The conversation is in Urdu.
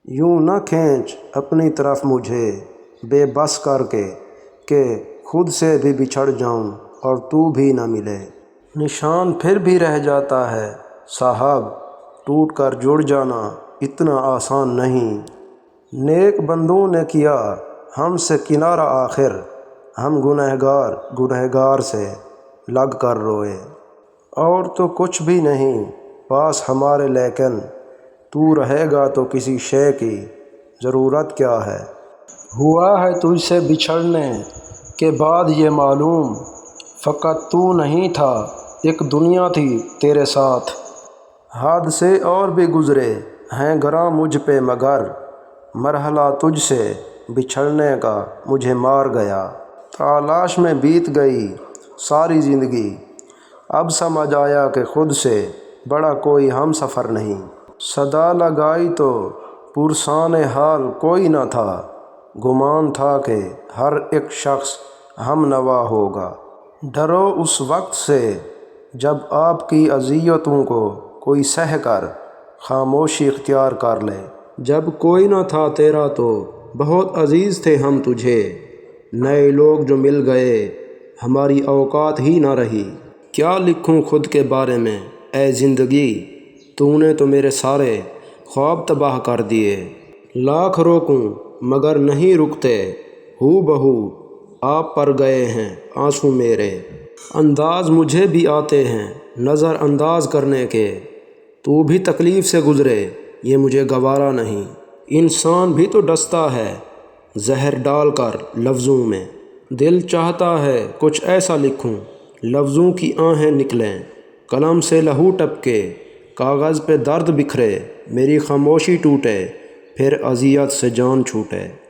یوں نہ کھینچ اپنی طرف مجھے بے بس کر کے کہ خود سے بھی بچھڑ جاؤں اور تو بھی نہ ملے۔ نشان پھر بھی رہ جاتا ہے صاحب، ٹوٹ کر جڑ جانا اتنا آسان نہیں۔ نیک بندوں نے کیا ہم سے کنارہ آخر، ہم گنہگار سے لگ کر روئے۔ اور تو کچھ بھی نہیں پاس ہمارے، لیکن تو رہے گا تو کسی شے کی ضرورت کیا ہے۔ ہوا ہے تجھ سے بچھڑنے کے بعد یہ معلوم، فقط تو نہیں تھا ایک دنیا تھی تیرے ساتھ۔ حد سے اور بھی گزرے ہیں گراں مجھ پہ، مگر مرحلہ تجھ سے بچھڑنے کا مجھے مار گیا۔ تلاش میں بیت گئی ساری زندگی، اب سمجھ آیا کہ خود سے بڑا کوئی ہم سفر نہیں۔ صدا لگائی تو پرسان حال کوئی نہ تھا، گمان تھا کہ ہر ایک شخص ہم نوا ہوگا۔ ڈرو اس وقت سے جب آپ کی اذیتوں کو کوئی سہ کر خاموشی اختیار کر لے۔ جب کوئی نہ تھا تیرا تو بہت عزیز تھے ہم تجھے، نئے لوگ جو مل گئے ہماری اوقات ہی نہ رہی۔ کیا لکھوں خود کے بارے میں اے زندگی، تو نے تو میرے سارے خواب تباہ کر دیے۔ لاکھ روکوں مگر نہیں رکتے، ہو بہو آپ پر گئے ہیں آنسو میرے۔ انداز مجھے بھی آتے ہیں نظر انداز کرنے کے، تو بھی تکلیف سے گزرے یہ مجھے گوارا نہیں۔ انسان بھی تو ڈستا ہے زہر ڈال کر لفظوں میں، دل چاہتا ہے کچھ ایسا لکھوں لفظوں کی آہیں نکلیں، قلم سے لہو ٹپکے کاغذ پہ درد بکھرے، میری خاموشی ٹوٹے پھر اذیت سے جان چھوٹے۔